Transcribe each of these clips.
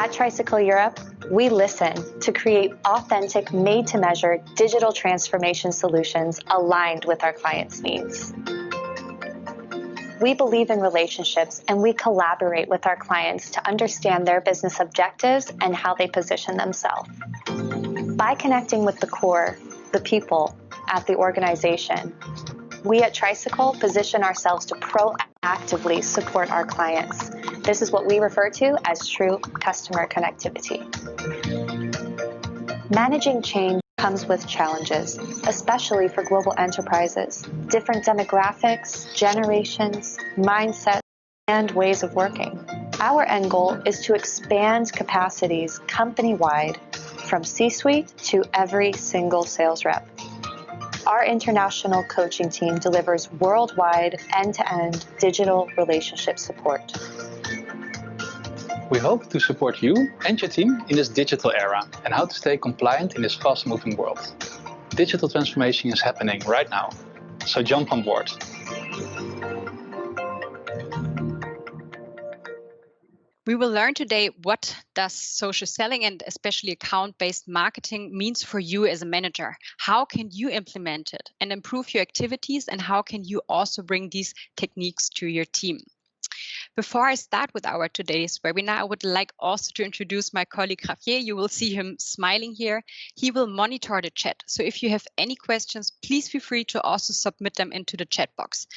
At Tricycle Europe, we listen to create authentic, made-to-measure digital transformation solutions aligned with our clients' needs. We believe in relationships, and we collaborate with our clients to understand their business objectives and how they position themselves. By connecting with the core, the people at the organization, we at Tricycle position ourselves to proactively support our clients. This is what we refer to as true customer connectivity. Managing change comes with challenges, especially for global enterprises. Different demographics, generations, mindsets, and ways of working. Our end goal is to expand capacities company-wide from C-suite to every single sales rep. Our international coaching team delivers worldwide end-to-end digital relationship support. We hope to support you and your team in this digital era and how to stay compliant in this fast-moving world. Digital transformation is happening right now, so jump on board. We will learn today what does social selling and especially account-based marketing means for you as a manager. How can you implement it and improve your activities, and how can you also bring these techniques to your team? Before I start with our today's webinar, I would like also to introduce my colleague Javier. You will see him smiling here. He will monitor the chat. So if you have any questions, please feel free to also submit them into the chat box.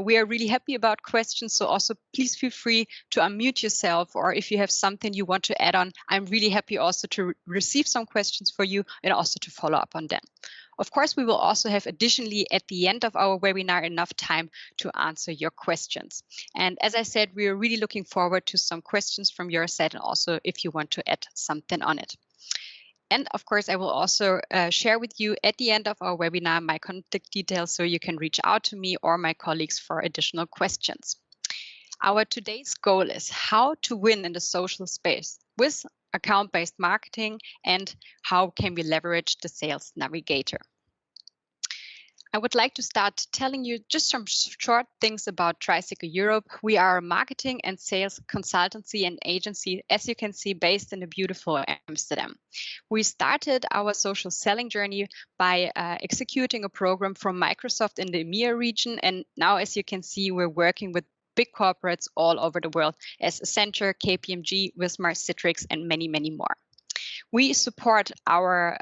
We are really happy about questions, so also please feel free to unmute yourself, or if you have something you want to add on, I'm really happy also to receive some questions for you and also to follow up on them. Of course, we will also have additionally at the end of our webinar enough time to answer your questions. And as I said, we are really looking forward to some questions from your side, and also if you want to add something on it. And of course, I will also share with you at the end of our webinar my contact details, so you can reach out to me or my colleagues for additional questions. Our today's goal is how to win in the social space with account-based marketing, and how can we leverage the Sales Navigator. I would like to start telling you just some short things about Tricycle Europe. We are a marketing and sales consultancy and agency, as you can see, based in the beautiful Amsterdam. We started our social selling journey by executing a program from Microsoft in the EMEA region, and now, as you can see, we're working with big corporates all over the world as Accenture, KPMG, Wismar, Citrix, and many, many more. We support our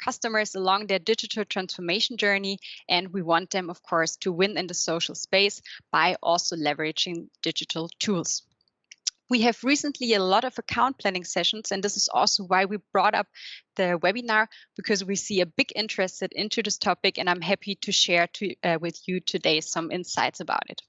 customers along their digital transformation journey, and we want them, of course, to win in the social space by also leveraging digital tools. We have recently a lot of account planning sessions, and this is also why we brought up the webinar, because we see a big interest into this topic, and I'm happy to share with you today some insights about it.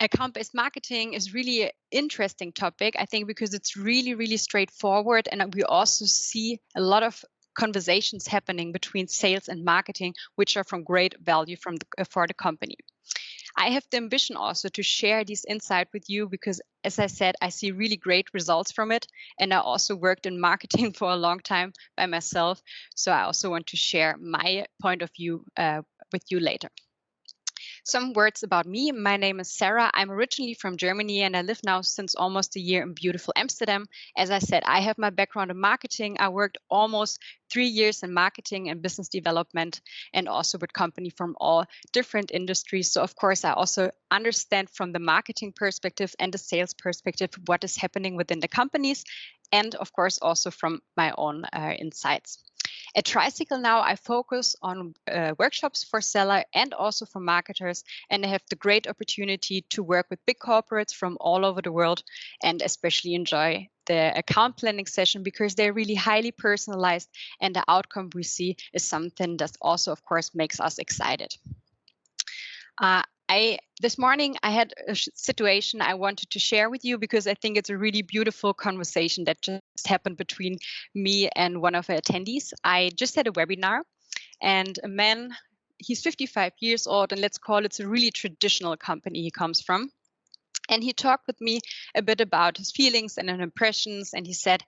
Account-based marketing is really an interesting topic, I think, because it's really, really straightforward, and we also see a lot of conversations happening between sales and marketing, which are from great value for the company. I have the ambition also to share this insight with you because, as I said, I see really great results from it, and I also worked in marketing for a long time by myself, so I also want to share my point of view with you later. Some words about me. My name is Sarah. I'm originally from Germany, and I live now since almost a year in beautiful Amsterdam. As I said, I have my background in marketing. I worked almost 3 years in marketing and business development, and also with companies from all different industries. So of course, I also understand from the marketing perspective and the sales perspective what is happening within the companies, and of course also from my own insights. At Tricycle now, I focus on workshops for seller and also for marketers, and I have the great opportunity to work with big corporates from all over the world, and especially enjoy the account planning session because they're really highly personalized, and the outcome we see is something that also, of course, makes us excited. This morning, I had a situation I wanted to share with you because I think it's a really beautiful conversation that just happened between me and one of the attendees. I just had a webinar, and a man, he's 55 years old, and let's call it a really traditional company he comes from. And he talked with me a bit about his feelings and his impressions, and he said,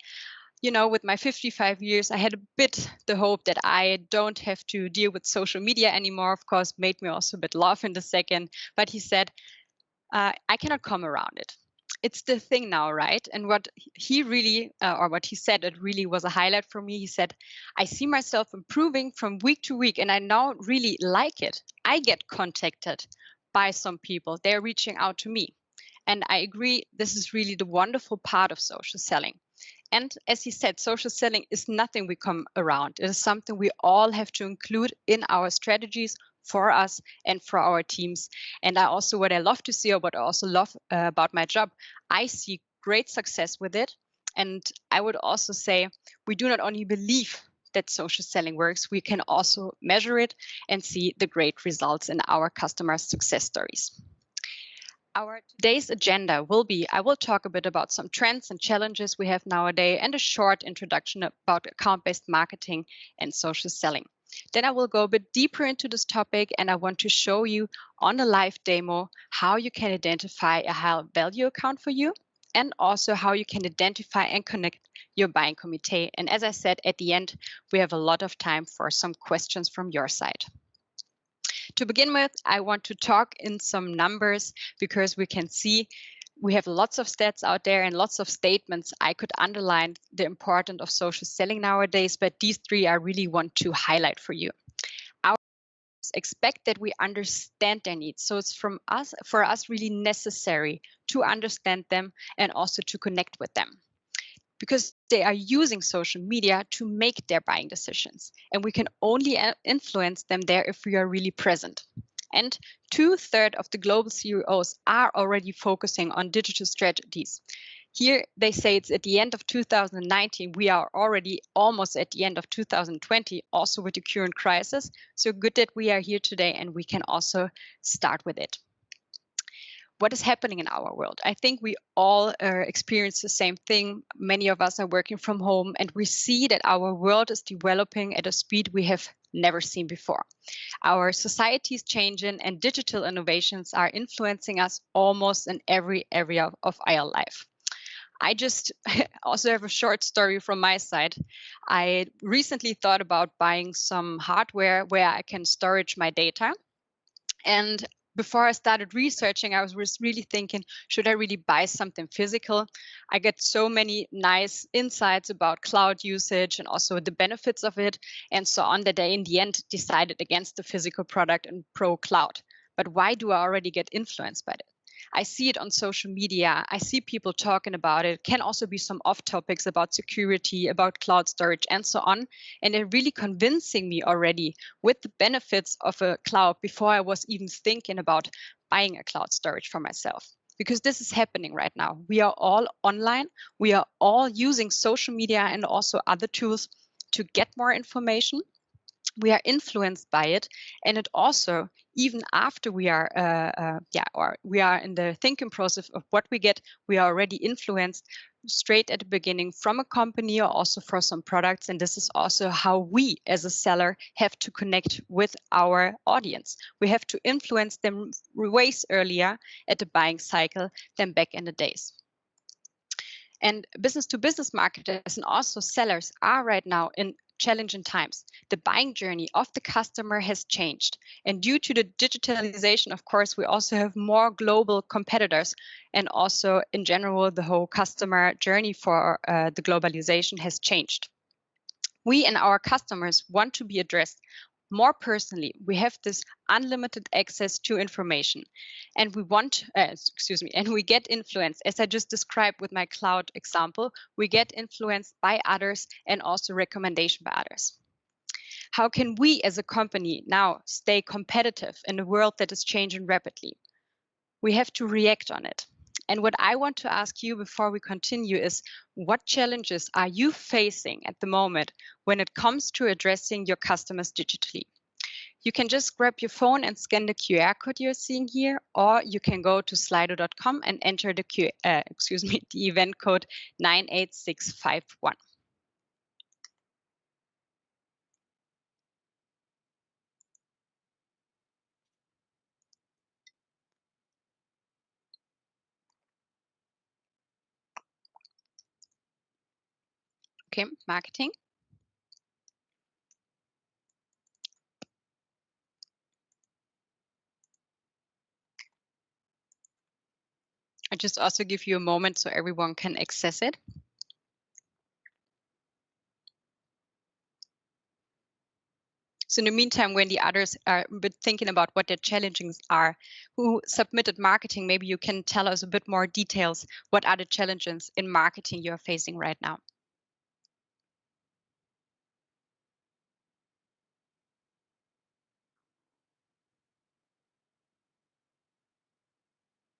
you know, with my 55 years, I had a bit the hope that I don't have to deal with social media anymore. Of course, made me also a bit laugh in the second. But he said, I cannot come around it. it's the thing now, right? And what he really, or what he said, it really was a highlight for me. He said, I see myself improving from week to week, and I now really like it. I get contacted by some people. They're reaching out to me. And I agree, this is really the wonderful part of social selling. And as he said, social selling is nothing we come around. It is something we all have to include in our strategies for us and for our teams. And what I love to see, or what I also love about my job, I see great success with it. And I would also say we do not only believe that social selling works, we can also measure it and see the great results in our customer success stories. Our today's agenda will be, I will talk a bit about some trends and challenges we have nowadays and a short introduction about account-based marketing and social selling. Then I will go a bit deeper into this topic, and I want to show you on a live demo how you can identify a high value account for you, and also how you can identify and connect your buying committee. And as I said, at the end, we have a lot of time for some questions from your side. To begin with, I want to talk in some numbers because we can see we have lots of stats out there and lots of statements. I could underline the importance of social selling nowadays, but these three I really want to highlight for you. Our expect that we understand their needs. So it's for us really necessary to understand them and also to connect with them, because they are using social media to make their buying decisions. And we can only influence them there if we are really present. And 2/3 of the global CEOs are already focusing on digital strategies. Here they say it's at the end of 2019. We are already almost at the end of 2020, also with the current crisis. So good that we are here today and we can also start with it. What is happening in our world? I think we all experience the same thing. Many of us are working from home, and we see that our world is developing at a speed we have never seen before. Our society is changing, and digital innovations are influencing us almost in every area of our life. I just also have a short story from my side. I recently thought about buying some hardware where I can storage my data. And before I started researching, I was really thinking, should I really buy something physical? I get so many nice insights about cloud usage and also the benefits of it. And so on that I, in the end, decided against the physical product and pro cloud. But why do I already get influenced by it? I see it on social media. I see people talking about it. Can also be some off topics about security, about cloud storage, and so on. And they're really convincing me already with the benefits of a cloud before I was even thinking about buying a cloud storage for myself. Because this is happening right now. We are all online. We are all using social media and also other tools to get more information. We are influenced by it, and it also, even after we are or we are in the thinking process of what we get, we are already influenced straight at the beginning from a company or also for some products. And this is also how we as a seller have to connect with our audience. We have to influence them ways earlier at the buying cycle than back in the days. And business to business marketers and also sellers are right now in challenging times. The buying journey of the customer has changed. And due to the digitalization, of course, we also have more global competitors. And also, in general, the whole customer journey for the globalization has changed. We and our customers want to be addressed more personally. We have this unlimited access to information, and we want, and we get influenced, as I just described with my cloud example. We get influenced by others and also recommendation by others. How can we as a company now stay competitive in a world that is changing rapidly? We have to react on it. And what I want to ask you before we continue is, what challenges are you facing at the moment when it comes to addressing your customers digitally? You can just grab your phone and scan the QR code you're seeing here, or you can go to slido.com and enter the the event code 98651. Okay, marketing. just also give you a moment so everyone can access it. So in the meantime, when the others are a bit thinking about what their challenges are, who submitted marketing, maybe you can tell us a bit more details. What are the challenges in marketing you're facing right now?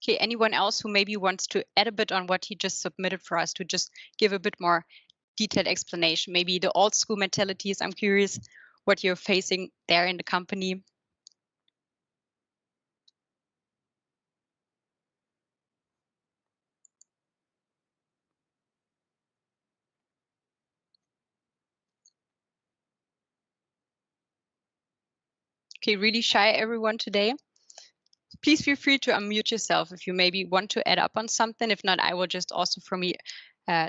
Okay, anyone else who maybe wants to add a bit on what he just submitted for us to just give a bit more detailed explanation? Maybe the old school mentalities. I'm curious what you're facing there in the company. Okay, really shy everyone today. Please feel free to unmute yourself if you maybe want to add up on something. If not, I will just also for me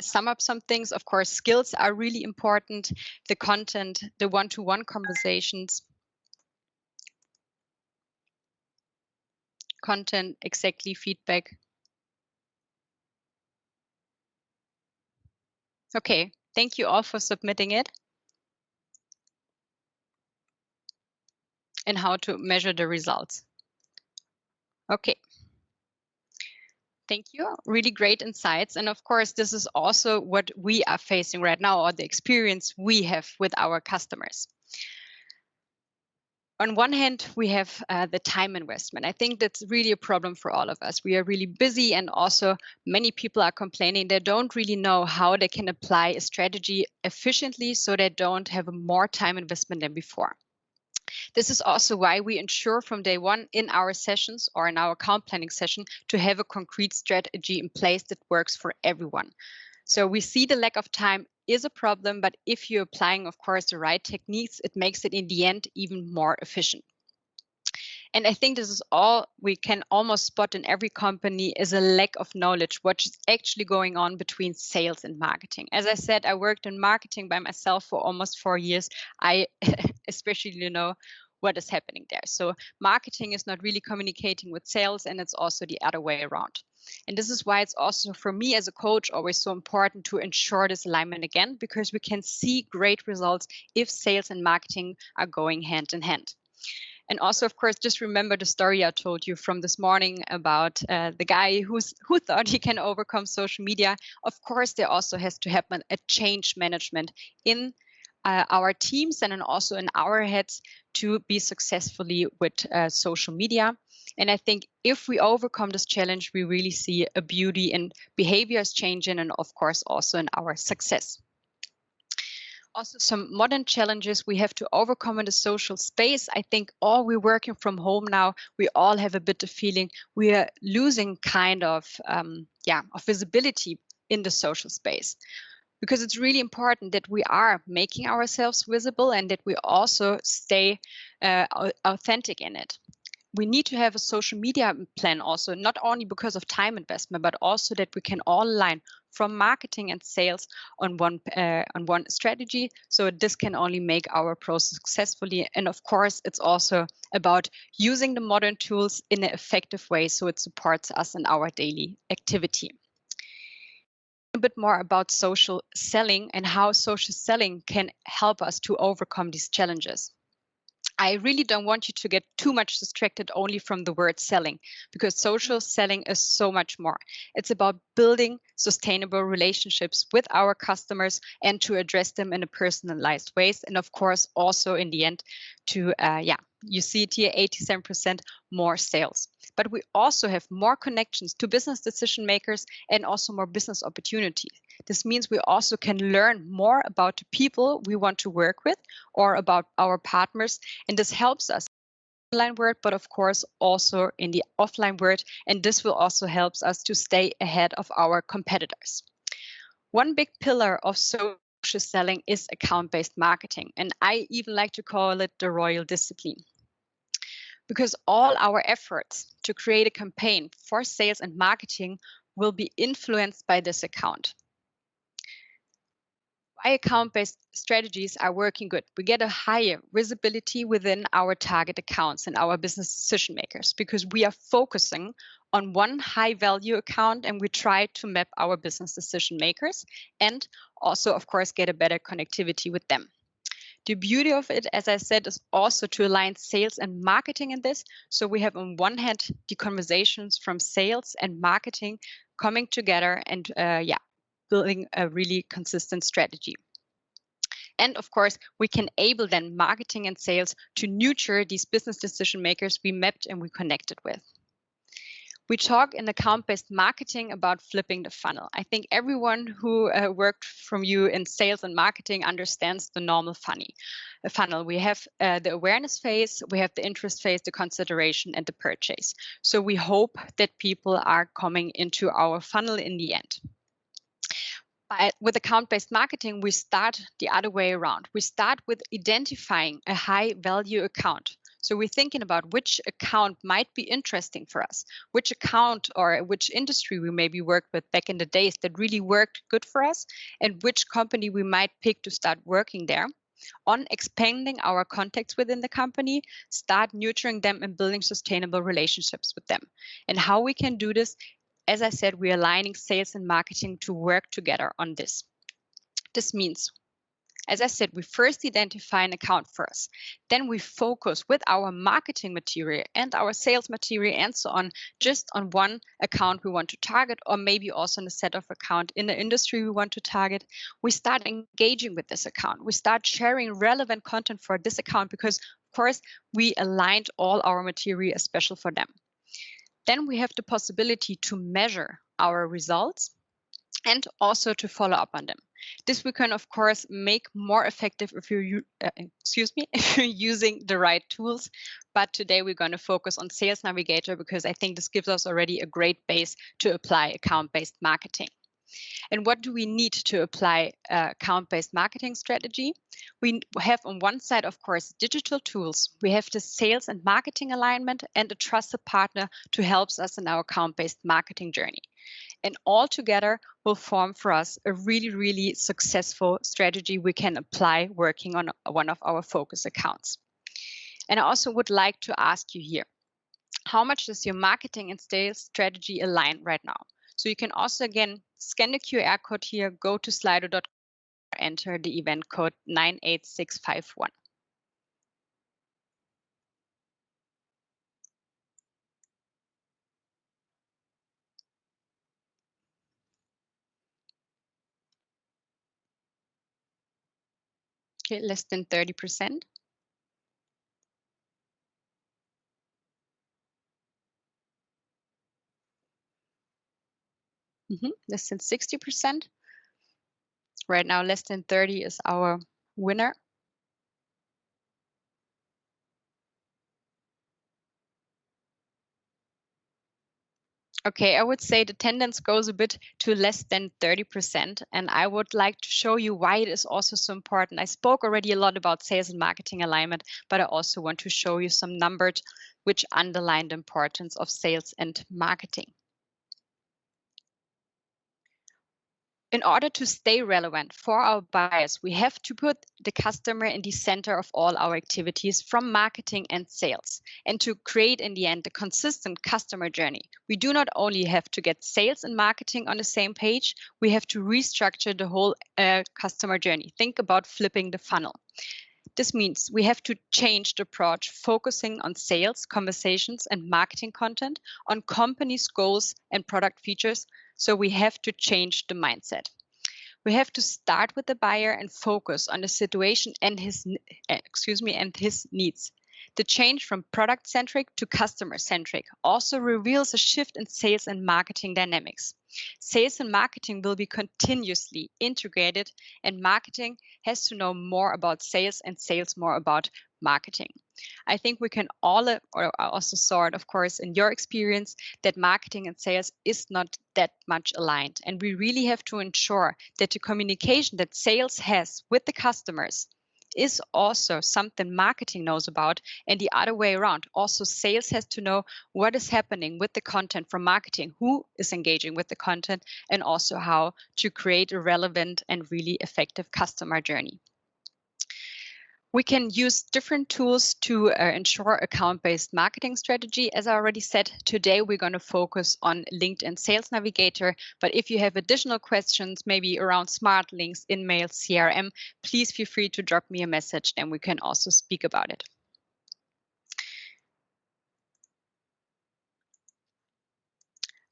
sum up some things. Of course, skills are really important. The content, the one-to-one conversations, content, exactly, feedback. Okay, thank you all for submitting it. And how to measure the results. Okay. Thank you. Really great insights. And of course, this is also what we are facing right now, or the experience we have with our customers. On one hand, we have the time investment. I think that's really a problem for all of us. We are really busy, and also many people are complaining they don't really know how they can apply a strategy efficiently so they don't have more time investment than before. This is also why we ensure from day one in our sessions or in our account planning session to have a concrete strategy in place that works for everyone. So we see the lack of time is a problem, but if you're applying, of course, the right techniques, it makes it in the end even more efficient. And I think this is all we can almost spot in every company is a lack of knowledge, what is actually going on between sales and marketing. As I said, I worked in marketing by myself for almost 4 years. I especially know what is happening there. So marketing is not really communicating with sales, and it's also the other way around. And this is why it's also for me as a coach always so important to ensure this alignment again, because we can see great results if sales and marketing are going hand in hand. And also, of course, just remember the story I told you from this morning about the guy who thought he can overcome social media. Of course, there also has to happen a change management in our teams and then also in our heads to be successfully with social media. And I think if we overcome this challenge, we really see a beauty in behaviors changing and, of course, also in our success. Also, some modern challenges we have to overcome in the social space. I think all we're working from home now, we all have a bit of feeling we are losing kind of visibility in the social space. Because it's really important that we are making ourselves visible and that we also stay authentic in it. We need to have a social media plan also, not only because of time investment, but also that we can all align from marketing and sales on one strategy. So this can only make our process successfully. And of course, it's also about using the modern tools in an effective way so it supports us in our daily activity. A bit more about social selling and how social selling can help us to overcome these challenges. I really don't want you to get too much distracted only from the word selling, because social selling is so much more. It's about building sustainable relationships with our customers and to address them in a personalized ways. And of course, also in the end to, you see it here, 87% more sales. But we also have more connections to business decision makers and also more business opportunities. This means we also can learn more about the people we want to work with or about our partners. And this helps us in the online world, but of course also in the offline world. And this will also help us to stay ahead of our competitors. One big pillar of social selling is account-based marketing. And I even like to call it the royal discipline. Because all our efforts to create a campaign for sales and marketing will be influenced by this account. Why account-based strategies are working good. We get a higher visibility within our target accounts and our business decision makers because we are focusing on one high value account and we try to map our business decision makers and also, of course, get a better connectivity with them. The beauty of it, as I said, is also to align sales and marketing in this. So we have on one hand the conversations from sales and marketing coming together and building a really consistent strategy. And of course, we can enable then marketing and sales to nurture these business decision makers we mapped and we connected with. We talk in account-based marketing about flipping the funnel. I think everyone who worked from you in sales and marketing understands the normal funnel. We have the awareness phase, we have the interest phase, the consideration, and the purchase. So we hope that people are coming into our funnel in the end. With account-based marketing, we start the other way around. We start with identifying a high-value account. So we're thinking about which account might be interesting for us, which account or which industry we maybe worked with back in the days that really worked good for us, and which company we might pick to start working there. On expanding our contacts within the company, start nurturing them and building sustainable relationships with them. And how we can do this, as I said, we're aligning sales and marketing to work together on this. This means, as I said, we first identify an account first. Then we focus with our marketing material and our sales material and so on, just on one account we want to target, or maybe also in a set of account in the industry we want to target. We start engaging with this account. We start sharing relevant content for this account because, of course, we aligned all our material as special for them. Then we have the possibility to measure our results and also to follow up on them. This we can, of course, make more effective if you're, if you're using the right tools. But today we're going to focus on Sales Navigator because I think this gives us already a great base to apply account-based marketing. And what do we need to apply account-based marketing strategy? We have on one side, of course, digital tools. We have the sales and marketing alignment and a trusted partner to help us in our account-based marketing journey. And all together will form for us a really, really successful strategy we can apply working on one of our focus accounts. And I also would like to ask you here, how much does your marketing and sales strategy align right now? So you can also, again, scan the QR code here, go to slido.com, enter the event code 98651. Okay, less than 30%. Less than 60%. Right now, less than 30 is our winner. Okay, I would say the tendency goes a bit to less than 30%, and I would like to show you why it is also so important. I spoke already a lot about sales and marketing alignment, but I also want to show you some numbers which underline the importance of sales and marketing. In order to stay relevant for our buyers, we have to put the customer in the center of all our activities from marketing and sales. And to create, in the end, a consistent customer journey, we do not only have to get sales and marketing on the same page, we have to restructure the whole customer journey. Think about flipping the funnel. This means we have to change the approach, focusing on sales, conversations, and marketing content, on companies' goals and product features. So we have to change the mindset. We have to start with the buyer and focus on the situation and his needs. The change from product-centric to customer-centric also reveals a shift in sales and marketing dynamics. Sales and marketing will be continuously integrated, and marketing has to know more about sales and sales more about marketing. I think we can all, or also saw it, of course, in your experience, that marketing and sales is not that much aligned. And we really have to ensure that the communication that sales has with the customers is also something marketing knows about, and the other way around. Also, sales has to know what is happening with the content from marketing, who is engaging with the content, and also how to create a relevant and really effective customer journey. We can use different tools to ensure account-based marketing strategy. As I already said, today we're going to focus on LinkedIn Sales Navigator. But if you have additional questions, maybe around smart links, InMail, CRM, please feel free to drop me a message and we can also speak about it.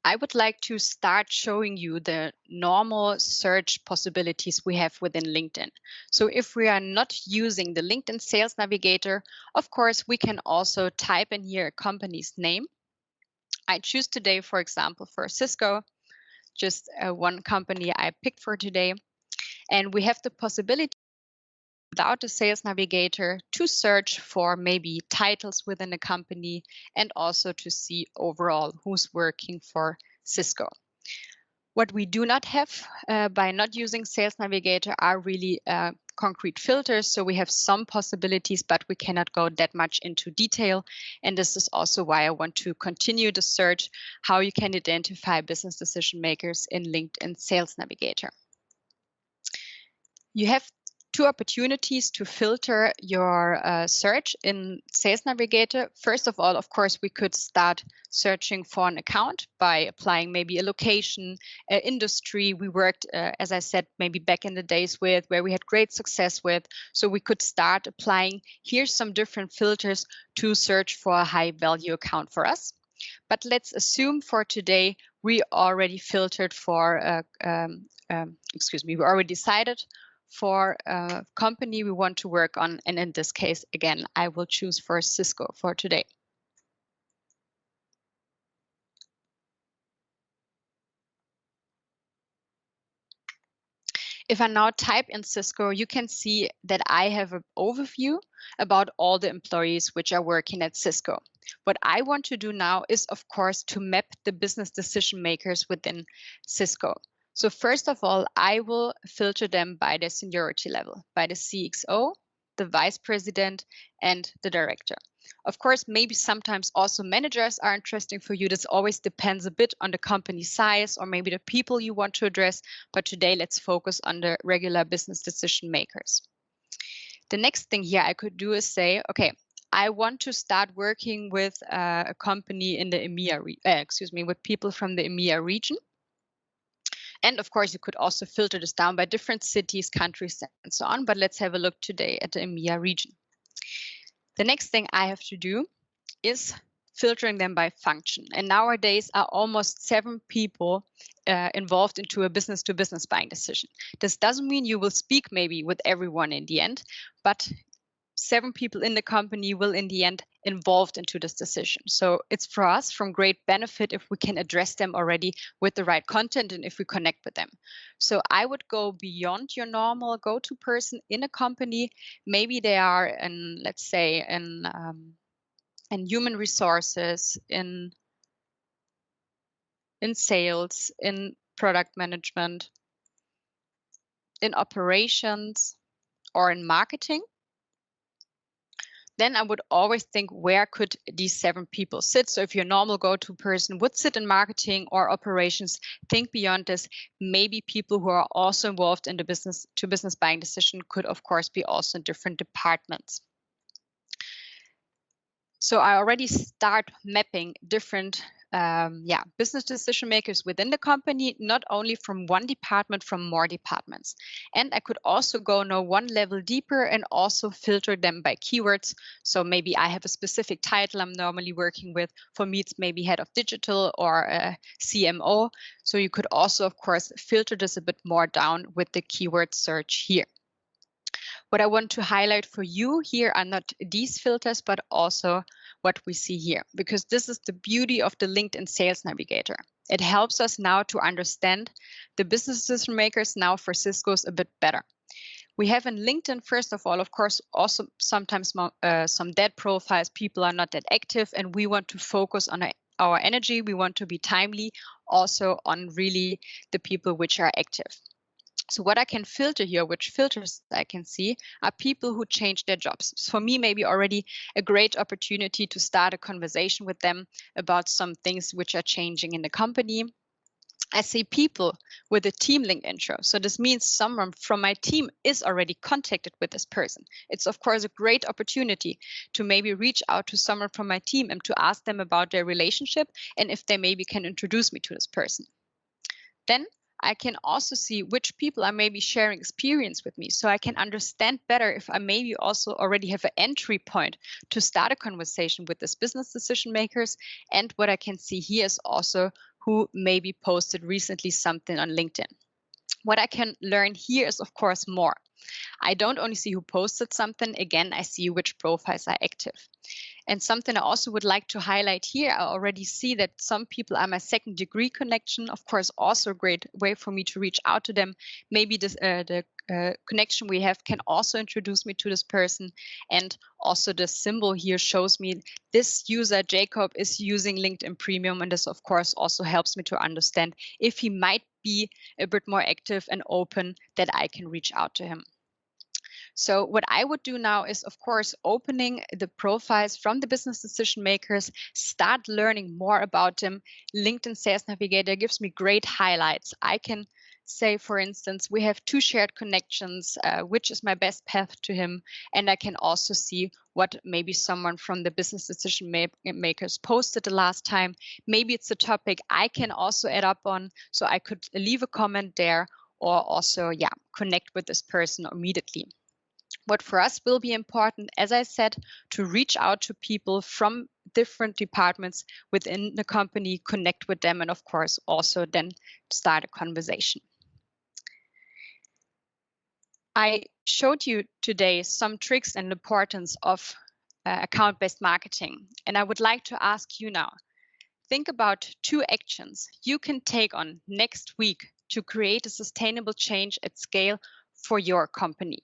I would like to start showing you the normal search possibilities we have within LinkedIn. So if we are not using the LinkedIn Sales Navigator, of course, we can also type in here a company's name. I choose today, for example, for Cisco, just one company I picked for today. And we have the possibility without the Sales Navigator to search for maybe titles within a company and also to see overall who's working for Cisco. What we do not have by not using Sales Navigator are really concrete filters. So we have some possibilities, but we cannot go that much into detail. And this is also why I want to continue the search, how you can identify business decision makers in LinkedIn Sales Navigator. You have two opportunities to filter your search in Sales Navigator. First of all, of course, we could start searching for an account by applying maybe a location, industry we worked, as I said, maybe back in the days with, where we had great success with. So we could start applying, here's some different filters to search for a high value account for us. But let's assume for today, we already filtered for, we already decided for a company we want to work on. And in this case, again, I will choose for Cisco for today. If I now type in Cisco, you can see that I have an overview about all the employees which are working at Cisco. What I want to do now is, of course, to map the business decision makers within Cisco. So first of all, I will filter them by their seniority level, by the CXO, the vice president, and the director. Of course, maybe sometimes also managers are interesting for you. This always depends a bit on the company size or maybe the people you want to address. But today, let's focus on the regular business decision makers. The next thing here I could do is say, okay, I want to start working with a company in the EMEA, with people from the EMEA region. And of course, you could also filter this down by different cities, countries, and so on. But let's have a look today at the EMEA region. The next thing I have to do is filtering them by function. And nowadays are almost 7 people involved into a business-to-business buying decision. This doesn't mean you will speak maybe with everyone in the end, but 7 people in the company will in the end involved into this decision. So it's for us from great benefit if we can address them already with the right content and if we connect with them. So I would go beyond your normal go-to person in a company. Maybe they are in, let's say, in human resources, in sales, in product management, in operations, or in marketing. Then I would always think, where could these 7 people sit? So if your normal go-to person would sit in marketing or operations, think beyond this. Maybe people who are also involved in the business-to-business buying decision could, of course, be also in different departments. So I already start mapping different business decision makers within the company, not only from one department, from more departments. And I could also go now one level deeper and also filter them by keywords. So maybe I have a specific title I'm normally working with. For me, it's maybe head of digital or CMO. So you could also, of course, filter this a bit more down with the keyword search here. What I want to highlight for you here are not these filters, but also what we see here, because this is the beauty of the LinkedIn Sales Navigator. It helps us now to understand the business decision makers now for Cisco's a bit better. We have in LinkedIn, first of all, of course, also sometimes some dead profiles. People are not that active, and we want to focus on our energy. We want to be timely also on really the people which are active. So what I can filter here, which filters I can see, are people who change their jobs. So for me, maybe already a great opportunity to start a conversation with them about some things which are changing in the company. I see people with a team link intro. So this means someone from my team is already contacted with this person. It's of course a great opportunity to maybe reach out to someone from my team and to ask them about their relationship and if they maybe can introduce me to this person. Then I can also see which people are maybe sharing experience with me. So I can understand better if I maybe also already have an entry point to start a conversation with this business decision makers. And what I can see here is also who maybe posted recently something on LinkedIn. What I can learn here is, of course, more. I don't only see who posted something, again, I see which profiles are active. And something I also would like to highlight here, I already see that some people are my second degree connection, of course, also a great way for me to reach out to them. Maybe this, the connection we have can also introduce me to this person. And also the symbol here shows me this user, Jacob, is using LinkedIn Premium. And this, of course, also helps me to understand if he might be a bit more active and open that I can reach out to him. So what I would do now is, of course, opening the profiles from the business decision makers, start learning more about them. LinkedIn Sales Navigator gives me great highlights. I can say, for instance, we have 2 shared connections, which is my best path to him. And I can also see what maybe someone from the business decision makers posted the last time. Maybe it's a topic I can also add up on. So I could leave a comment there or also, connect with this person immediately. What for us will be important, as I said, to reach out to people from different departments within the company, connect with them, and of course, also then start a conversation. I showed you today some tricks and importance of account-based marketing, and I would like to ask you now, think about 2 actions you can take on next week to create a sustainable change at scale for your company.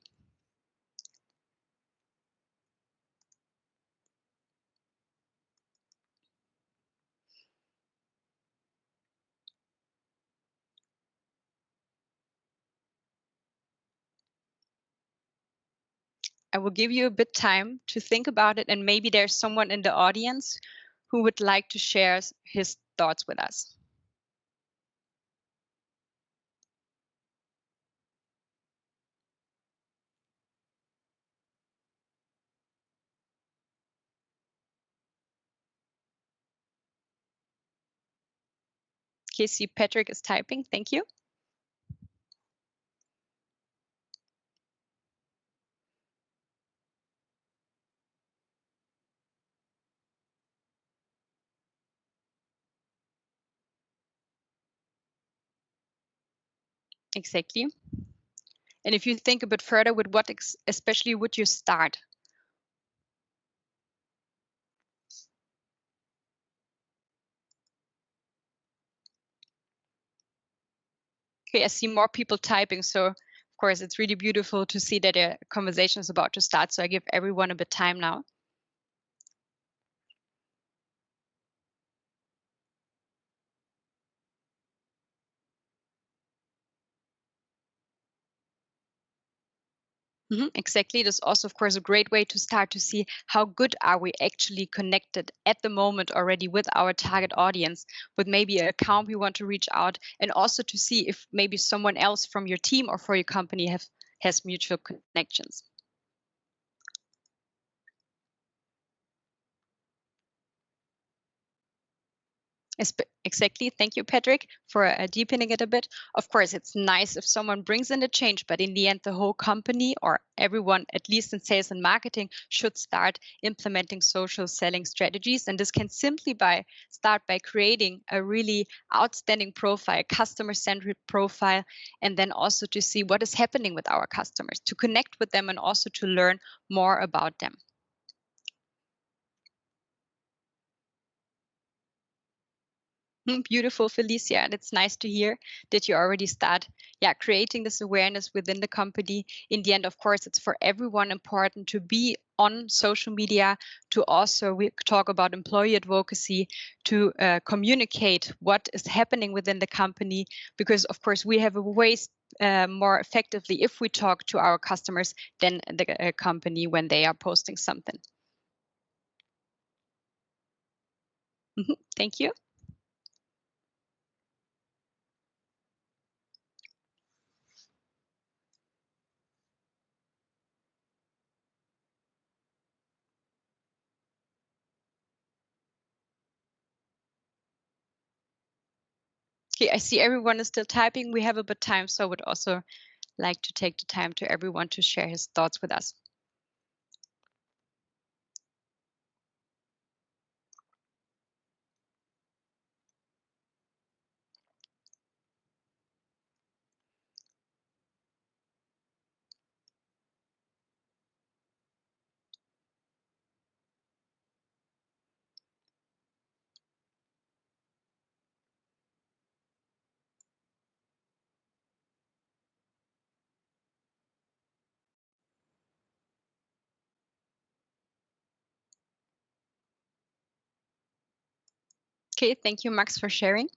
I will give you a bit time to think about it, and maybe there's someone in the audience who would like to share his thoughts with us. Okay, see Patrick is typing. Thank you. Exactly. And if you think a bit further, with what especially would you start? Okay, I see more people typing. So of course, it's really beautiful to see that a conversation is about to start. So I give everyone a bit time now. Exactly. That's also, of course, a great way to start to see how good are we actually connected at the moment already with our target audience, with maybe an account we want to reach out, and also to see if maybe someone else from your team or for your company has mutual connections. Exactly. Thank you, Patrick, for deepening it a bit. Of course, it's nice if someone brings in a change, but in the end, the whole company or everyone, at least in sales and marketing, should start implementing social selling strategies. And this can simply start by creating a really outstanding profile, customer-centric profile, and then also to see what is happening with our customers, to connect with them and also to learn more about them. Beautiful, Felicia. And it's nice to hear that you already start creating this awareness within the company. In the end, of course, it's for everyone important to be on social media, to also talk about employee advocacy, to communicate what is happening within the company, because of course we have a way more effectively if we talk to our customers than the company when they are posting something. Thank you. Okay, I see everyone is still typing. We have a bit of time, so I would also like to take the time to everyone to share his thoughts with us. Okay, thank you, Max, for sharing.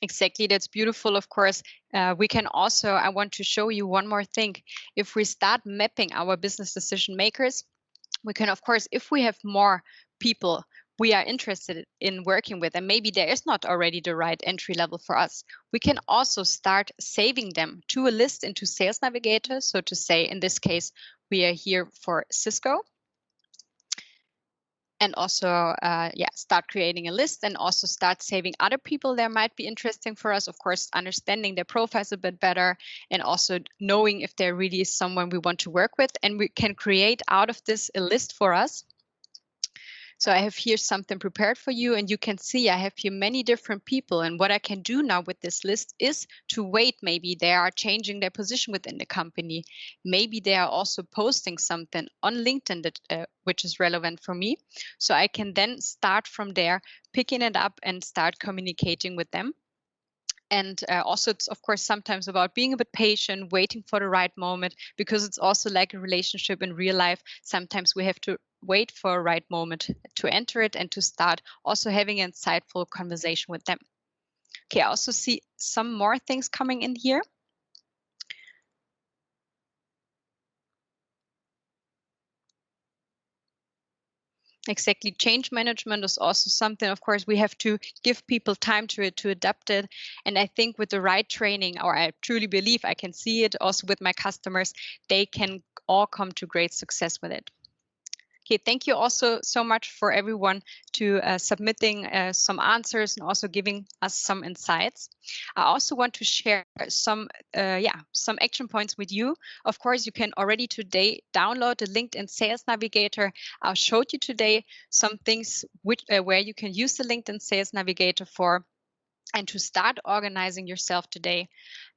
Exactly, that's beautiful. Of course, we can also, I want to show you one more thing. If we start mapping our business decision makers, we can, of course, if we have more people we are interested in working with, and maybe there is not already the right entry level for us, we can also start saving them to a list into Sales Navigator. So to say, in this case, we are here for Cisco. And also, start creating a list and also start saving other people that might be interesting for us. Of course, understanding their profiles a bit better and also knowing if there really is someone we want to work with. And we can create out of this a list for us. So I have here something prepared for you, and you can see I have here many different people. And what I can do now with this list is to wait. Maybe they are changing their position within the company. Maybe they are also posting something on LinkedIn that which is relevant for me. So I can then start from there, picking it up and start communicating with them. And also, it's, of course, sometimes about being a bit patient, waiting for the right moment, because it's also like a relationship in real life. Sometimes we have to wait for a right moment to enter it and to start also having an insightful conversation with them. Okay, I also see some more things coming in here. Exactly. Change management is also something, of course, we have to give people time to it, to adapt it. And I think with the right training, or I truly believe I can see it also with my customers, they can all come to great success with it. Okay, thank you also so much for everyone to submitting some answers and also giving us some insights. I also want to share some action points with you. Of course, you can already today download the LinkedIn Sales Navigator. I showed you today some things where you can use the LinkedIn Sales Navigator for. And to start organizing yourself today,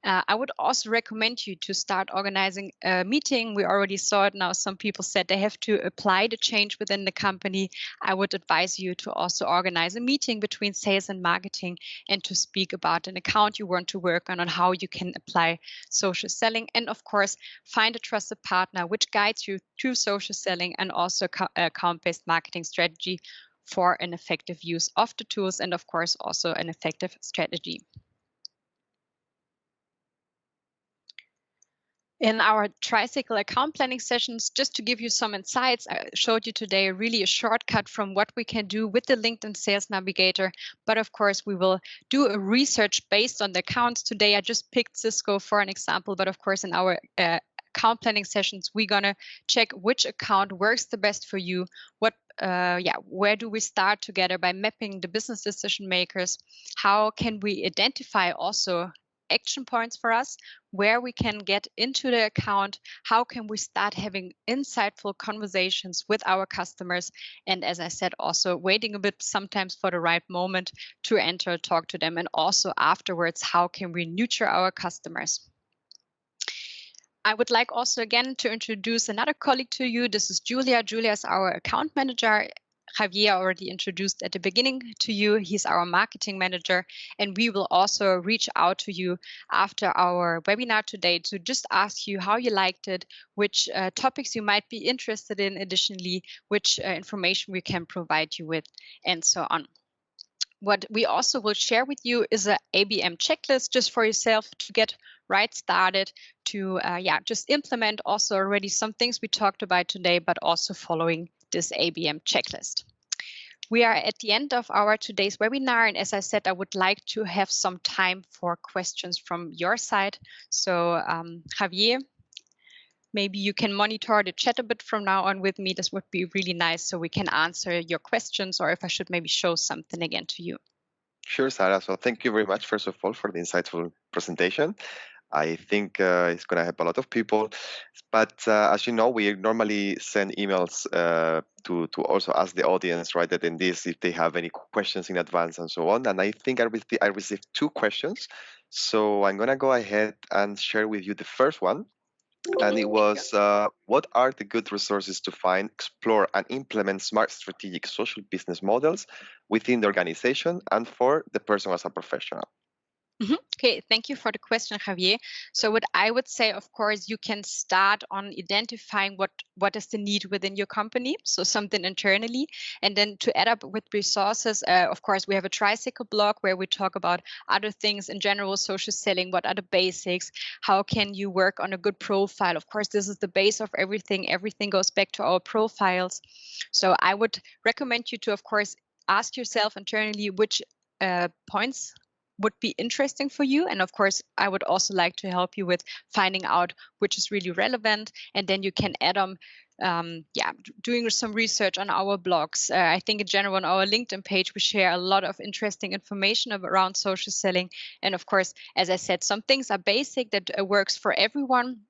I would also recommend you to start organizing a meeting. We already saw it now. Some people said they have to apply the change within the company. I would advise you to also organize a meeting between sales and marketing and to speak about an account you want to work on and how you can apply social selling. And of course, find a trusted partner which guides you through social selling and also account-based marketing strategy for an effective use of the tools and, of course, also an effective strategy. In our Tricycle account planning sessions, just to give you some insights, I showed you today really a shortcut from what we can do with the LinkedIn Sales Navigator. But of course, we will do a research based on the accounts. Today, I just picked Cisco for an example, but of course, in our account planning sessions, we're gonna check which account works the best for you. Where do we start together by mapping the business decision makers? How can we identify also action points for us, where we can get into the account? How can we start having insightful conversations with our customers? And as I said, also waiting a bit sometimes for the right moment to enter, talk to them. And also afterwards, how can we nurture our customers? I would like also again to introduce another colleague to you. This is Julia. Julia is our account manager. Javier already introduced at the beginning to you. He's our marketing manager, and we will also reach out to you after our webinar today to just ask you how you liked it, which topics you might be interested in additionally, which information we can provide you with, and so on. what we also will share with you is an ABM checklist just for yourself to get right started to just implement also already some things we talked about today, but also following this ABM checklist. We are at the end of our today's webinar, and as I said, I would like to have some time for questions from your side. So Javier, maybe you can monitor the chat a bit from now on with me. This would be really nice so we can answer your questions, or if I should maybe show something again to you. Sure, Sarah. So thank you very much, first of all, for the insightful presentation. I think it's going to help a lot of people. But as you know, we normally send emails to also ask the audience, right, that in this, if they have any questions in advance and so on. And I think I received 2 questions. So I'm going to go ahead and share with you the first one. And it was, what are the good resources to find, explore, and implement smart strategic social business models within the organization and for the person as a professional? Okay, thank you for the question, Javier. So what I would say, of course, you can start on identifying what is the need within your company, so something internally, and then to add up with resources, of course, we have a Tricycle blog where we talk about other things in general, social selling, what are the basics, how can you work on a good profile. Of course, this is the base of everything. Everything goes back to our profiles. So I would recommend you to, of course, ask yourself internally which points would be interesting for you. And of course, I would also like to help you with finding out which is really relevant. And then you can add on, doing some research on our blogs. I think in general on our LinkedIn page, we share a lot of interesting information around social selling. And of course, as I said, some things are basic that works for everyone.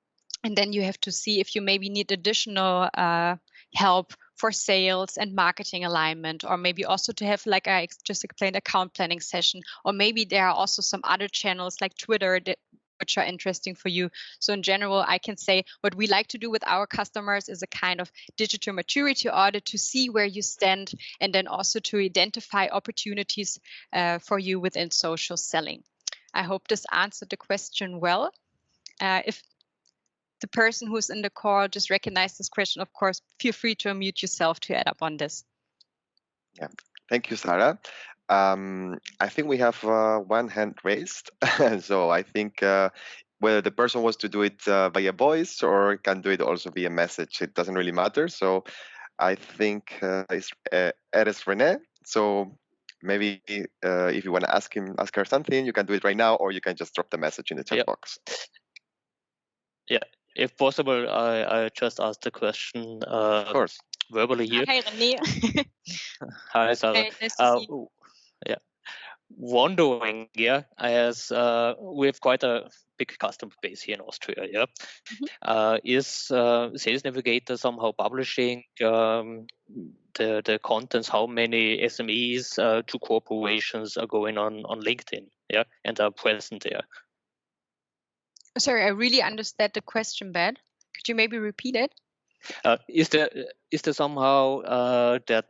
And then you have to see if you maybe need additional help for sales and marketing alignment, or maybe also to have, like I just explained, account planning session, or maybe there are also some other channels like Twitter which are interesting for you. So in general, I can say what we like to do with our customers is a kind of digital maturity audit to see where you stand, and then also to identify opportunities for you within social selling. I hope this answered the question well. If the person who's in the call just recognized this question, of course, feel free to unmute yourself to add up on this. Yeah, thank you, Sarah. I think we have one hand raised. So I think whether the person wants to do it via voice or can do it also via message, it doesn't really matter. So I think it's Eres Rene. So maybe if you want to ask her something, you can do it right now, or you can just drop the message in the chat box. Yeah, if possible, I just ask the question of course. verbally here. Hi, René. Hi, Sarah. Hey, nice to see you. Yeah, wondering, as we have quite a big customer base here in Austria. Yeah, is Sales Navigator somehow publishing the contents? How many SMEs to corporations are going on LinkedIn? Yeah, and are present there. Sorry, I really understood the question bad. Could you maybe repeat it? Is there somehow that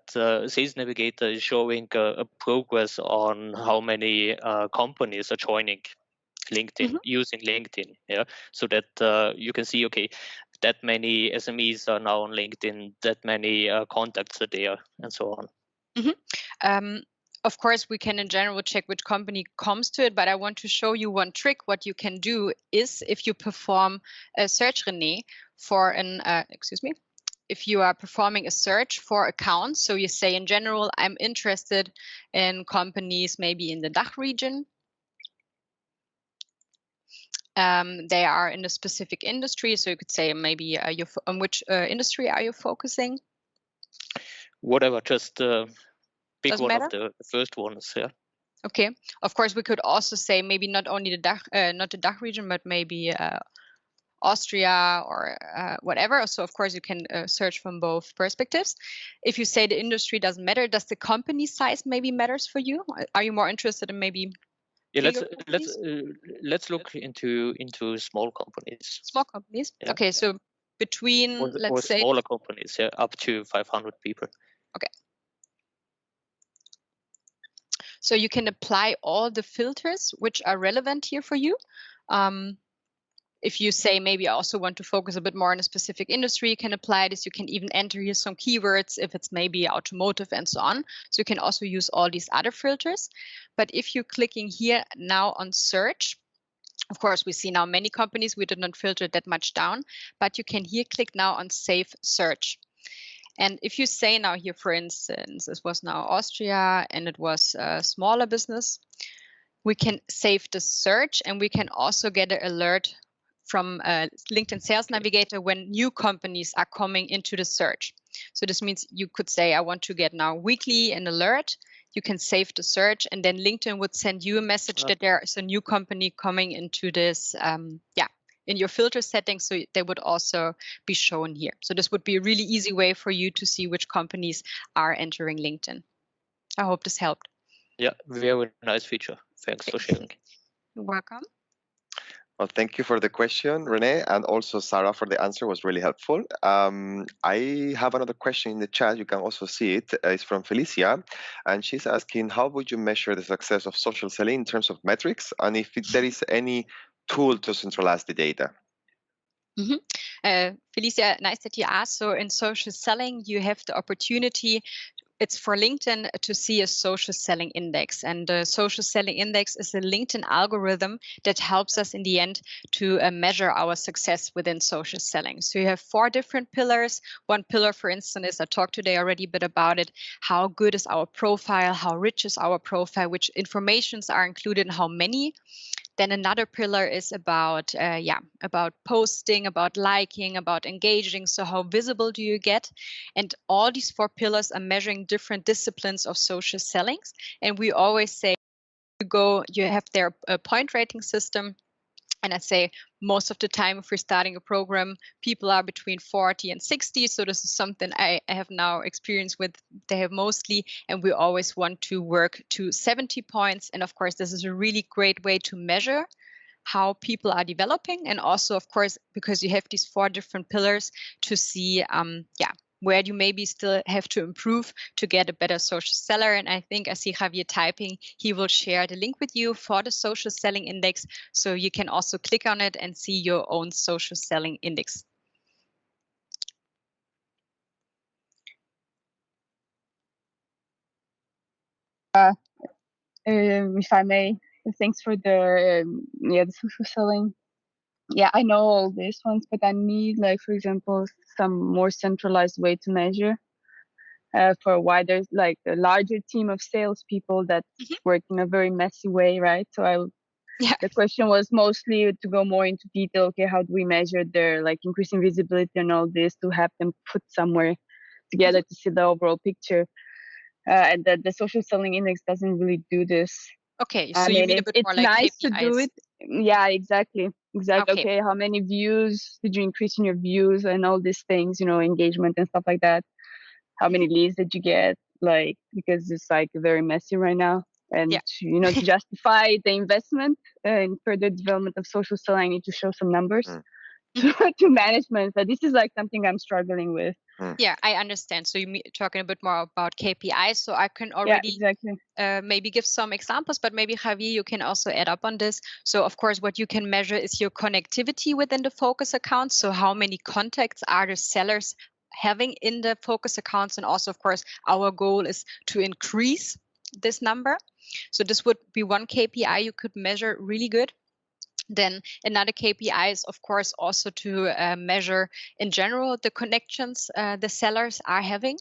Sales Navigator is showing a progress on how many companies are joining LinkedIn, using LinkedIn? Yeah, so that you can see, okay, that many SMEs are now on LinkedIn, that many contacts are there, and so on. Of course, we can in general check which company comes to it, but I want to show you one trick. What you can do is if you perform a search, René, for an, if you are performing a search for accounts, so you say in general, I'm interested in companies maybe in the DACH region. They are in a specific industry, so you could say maybe on which industry are you focusing? Whatever, just pick Doesn't one matter? of the first ones. Yeah. Okay. Of course, we could also say maybe not only the DACH, not the DACH region, but maybe Austria or whatever. So of course you can search from both perspectives. If you say the industry doesn't matter, does the company size maybe matters for you? Are you more interested in maybe? Yeah, let's look into small companies. Small companies. Yeah. Okay, so between or say smaller companies, yeah, up to 500 people. Okay. So you can apply all the filters which are relevant here for you. if you say maybe I also want to focus a bit more on a specific industry, you can apply this. You can even enter here some keywords if it's maybe automotive and so on. So you can also use all these other filters. But if you're clicking here now on search, of course, we see now many companies, we did not filter that much down, but you can here click now on save search. And if you say now here, for instance, this was now Austria and it was a smaller business, we can save the search and we can also get an alert from LinkedIn Sales Navigator when new companies are coming into the search. So this means you could say, I want to get now weekly an alert. You can save the search and then LinkedIn would send you a message that there is a new company coming into this, in your filter settings. So they would also be shown here. So this would be a really easy way for you to see which companies are entering LinkedIn. I hope this helped. Yeah, very nice feature. Thanks for sharing. You're welcome. Well, thank you for the question, Renee, and also Sarah for the answer. Was really helpful. I have another question in the chat. You can also see it. It's from Felicia, and she's asking, how would you measure the success of social selling in terms of metrics, and if there is any tool to centralize the data? Felicia, nice that you asked. So in social selling, you have the opportunity. It's for LinkedIn to see a social selling index. And the social selling index is a LinkedIn algorithm that helps us in the end to measure our success within social selling. So you have 4 different pillars. One pillar, for instance, is I talked today already a bit about it. How good is our profile? How rich is our profile? Which informations are included and how many? Then another pillar is about posting, about liking, about engaging. So how visible do you get? And all these 4 pillars are measuring different disciplines of social selling. And we always say you have their point rating system. And I say most of the time, if we're starting a program, people are between 40 and 60. So this is something I have now experience with. They have mostly, and we always want to work to 70 points. And of course, this is a really great way to measure how people are developing. And also, of course, because you have these 4 different pillars to see, where you maybe still have to improve to get a better social seller. And I think I see Javier typing. He will share the link with you for the social selling index. So you can also click on it and see your own social selling index. If I may, thanks for the social selling. Yeah, I know all these ones, but I need, like, for example, some more centralized way to measure for why there's like a larger team of salespeople that work in a very messy way, right? So the question was mostly to go more into detail. Okay, how do we measure their like increasing visibility and all this to have them put somewhere together to see the overall picture? And the social selling index doesn't really do this. Okay, so you mean a bit more like nice KPIs. To do it. Yeah, exactly. Okay, how many views did you increase in your views and all these things, engagement and stuff like that? How many leads did you get? Like, because it's like very messy right now. And to justify the investment in further development of social selling, I need to show some numbers to management. So this is like something I'm struggling with. Yeah, I understand. So you're talking a bit more about KPIs. So I can already maybe give some examples, but maybe Javier, you can also add up on this. So of course, what you can measure is your connectivity within the focus accounts. So how many contacts are the sellers having in the focus accounts? And also, of course, our goal is to increase this number. So this would be one KPI you could measure really good. Then another KPI is, of course, also to measure in general the connections the sellers are having.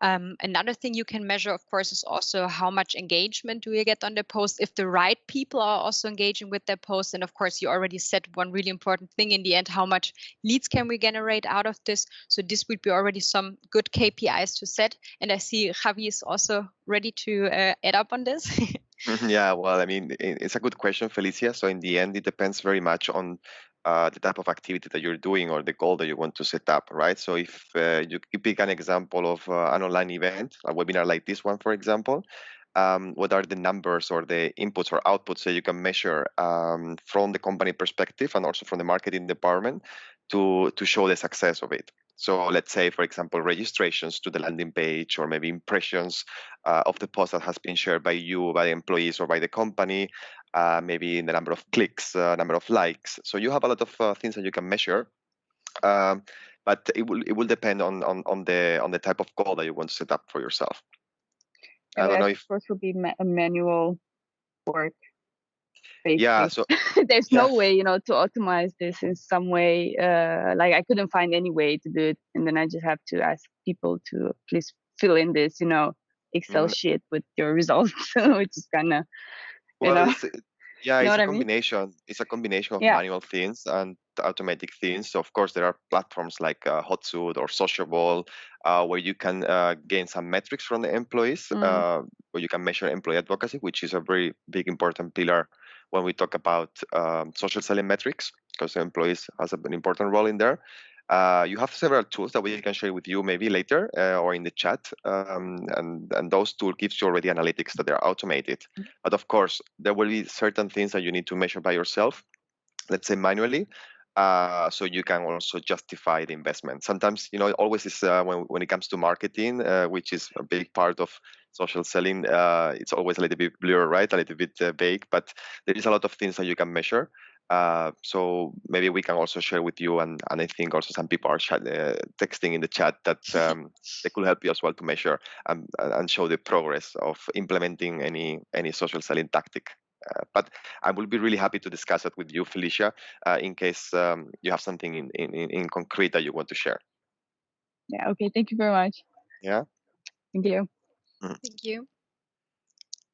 Another thing you can measure, of course, is also how much engagement do you get on the post, if the right people are also engaging with their post. And of course, you already said one really important thing in the end, how much leads can we generate out of this? So this would be already some good KPIs to set. And I see Javi is also ready to add up on this. Yeah, well, I mean, it's a good question, Felicia. So in the end, it depends very much on the type of activity that you're doing or the goal that you want to set up, right? So if you pick an example of an online event, a webinar like this one, for example, what are the numbers or the inputs or outputs that you can measure from the company perspective and also from the marketing department to show the success of it, So let's say, for example, registrations to the landing page, or maybe impressions of the post that has been shared by you, by the employees, or by the company, maybe the number of clicks, number of likes. So you have a lot of things that you can measure. But it will depend on the type of goal that you want to set up for yourself. Yeah, I don't know of if course will be a manual work. Basically. Yeah, so there's yeah. no way, to optimize this in some way. Like I couldn't find any way to do it, and then I just have to ask people to please fill in this, Excel sheet with your results, which is kind of, Well, it's a I mean? combination. It's a combination of Yeah. manual things and automatic things. So of course, there are platforms like Hotsuite or Sociable, where you can gain some metrics from the employees, where you can measure employee advocacy, which is a very big important pillar when we talk about social selling metrics, because the employees has an important role in there. You have several tools that we can share with you maybe later or in the chat, and those tools gives you already analytics that are automated. But of course, there will be certain things that you need to measure by yourself, let's say manually, so you can also justify the investment. Sometimes, always is when it comes to marketing, which is a big part of social selling, it's always a little bit blurred, right? A little bit vague, but there is a lot of things that you can measure. So maybe we can also share with you, and I think also some people are texting in the chat that they could help you as well to measure and show the progress of implementing any social selling tactic. But I will be really happy to discuss it with you, Felicia, in case you have something in concrete that you want to share. Yeah. Okay. Thank you very much. Yeah. Thank you. Thank you.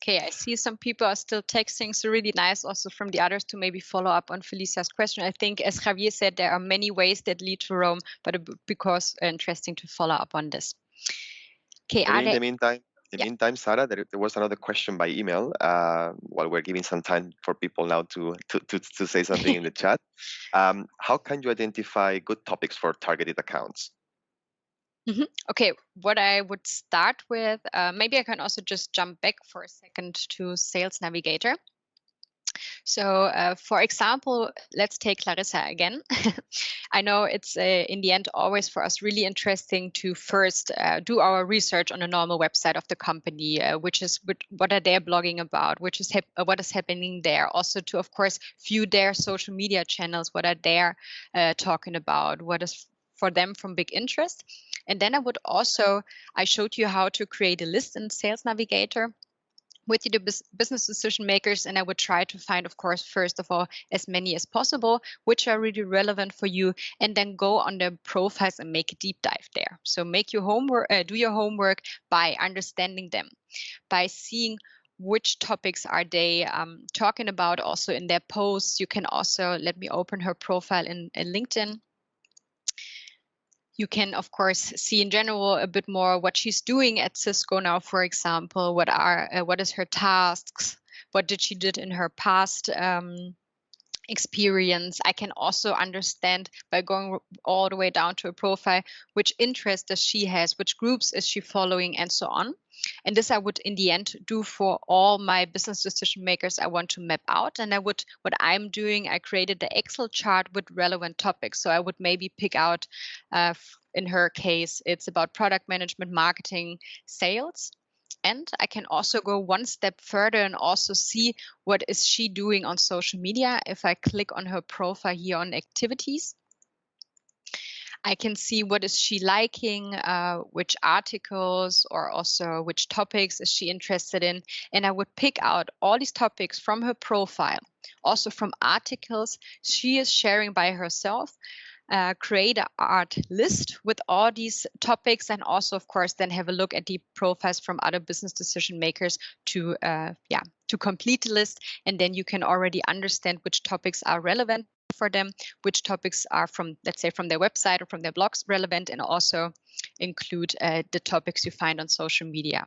Okay, I see some people are still texting, so really nice also from the others to maybe follow up on Felicia's question. I think, as Javier said, there are many ways that lead to Rome, but it would be interesting to follow up on this. Okay, Maybe in the meantime, Sarah, there was another question by email while we're giving some time for people now to say something in the chat. How can you identify good topics for targeted accounts? Okay, what I would start with, maybe I can also just jump back for a second to Sales Navigator. So, for example, let's take Clarissa again. I know it's in the end always for us really interesting to first do our research on a normal website of the company, what are they blogging about, what is happening there. Also to, of course, view their social media channels, what are they talking about, what is for them from big interest. And then I showed you how to create a list in Sales Navigator with the business decision makers, and I would try to find, of course, first of all, as many as possible, which are really relevant for you, and then go on their profiles and make a deep dive there. So make your homework, do your homework by understanding them, by seeing which topics are they talking about also in their posts. You can also, let me open her profile in LinkedIn. You can, of course, see in general a bit more what she's doing at Cisco now, for example. What is her tasks? What did she did in her past experience? I can also understand by going all the way down to a profile, which interest does she has, which groups is she following, and so on. And this I would in the end do for all my business decision makers I want to map out. And what I'm doing, I created the Excel chart with relevant topics. So I would maybe pick out, in her case, it's about product management, marketing, sales. And I can also go one step further and also see what is she doing on social media. If I click on her profile here on activities, I can see what is she liking, which articles or also which topics is she interested in. And I would pick out all these topics from her profile, also from articles she is sharing by herself. Create an art list with all these topics, and also, of course, then have a look at the profiles from other business decision makers to complete the list. And then you can already understand which topics are relevant for them, which topics are from, let's say, from their website or from their blogs relevant, and also include the topics you find on social media.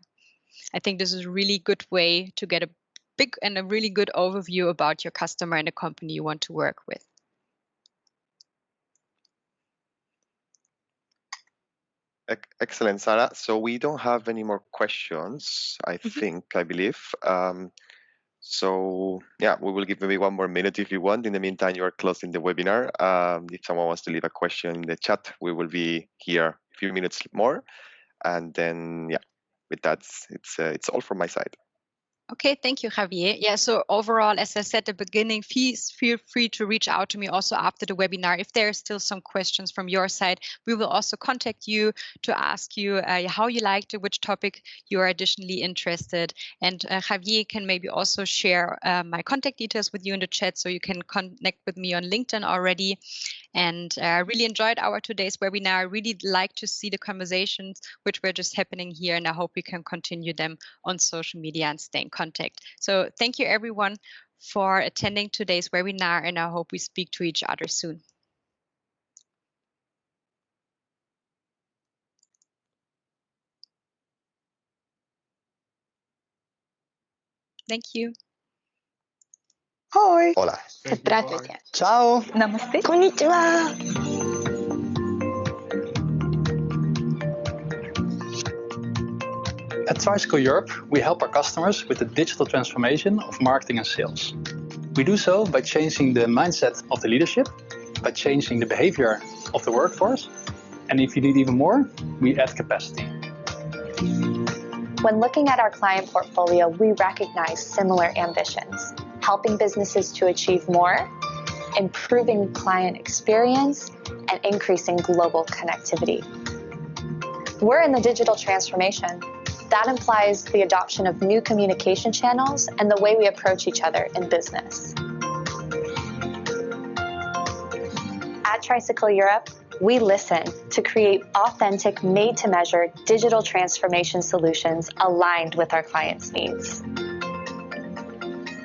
I think this is a really good way to get a big and a really good overview about your customer and the company you want to work with. Excellent, Sarah. So we don't have any more questions, I believe. So yeah, we will give maybe 1 more minute if you want. In the meantime, you are closing the webinar. If someone wants to leave a question in the chat, we will be here a few minutes more. And then, yeah, with that, it's all from my side. Okay, thank you, Javier. Yeah, so overall, as I said at the beginning, please feel free to reach out to me also after the webinar. If there are still some questions from your side, we will also contact you to ask you how you liked it, which topic you are additionally interested. And Javier can maybe also share my contact details with you in the chat so you can connect with me on LinkedIn already. And I really enjoyed our today's webinar. I really like to see the conversations which were just happening here, and I hope we can continue them on social media and stay in contact. So thank you everyone for attending today's webinar, and I hope we speak to each other soon. Thank you. Hoi. Hola. Здравствуйте. Ciao. Namaste. Konnichiwa. At Tricycle Europe, we help our customers with the digital transformation of marketing and sales. We do so by changing the mindset of the leadership, by changing the behavior of the workforce, and if you need even more, we add capacity. When looking at our client portfolio, we recognize similar ambitions, helping businesses to achieve more, improving client experience, and increasing global connectivity. We're in the digital transformation. That implies the adoption of new communication channels and the way we approach each other in business. At Tricycle Europe, we listen to create authentic, made-to-measure digital transformation solutions aligned with our clients' needs.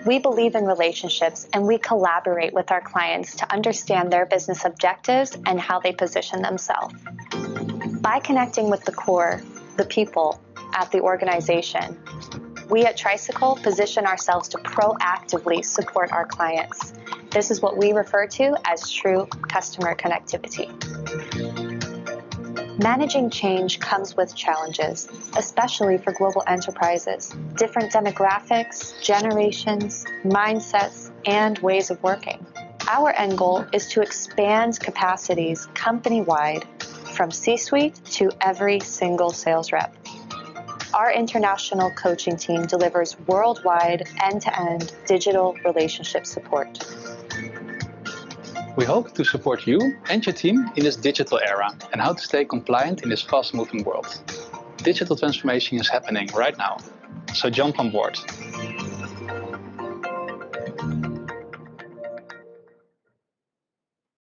We believe in relationships, and we collaborate with our clients to understand their business objectives and how they position themselves. By connecting with the core, the people at the organization, we at Tricycle position ourselves to proactively support our clients. This is what we refer to as true customer connectivity. Managing change comes with challenges, especially for global enterprises. Different demographics, generations, mindsets, and ways of working. Our end goal is to expand capacities company-wide from C-suite to every single sales rep. Our international coaching team delivers worldwide end-to-end digital relationship support. We hope to support you and your team in this digital era and how to stay compliant in this fast-moving world. Digital transformation is happening right now, so jump on board.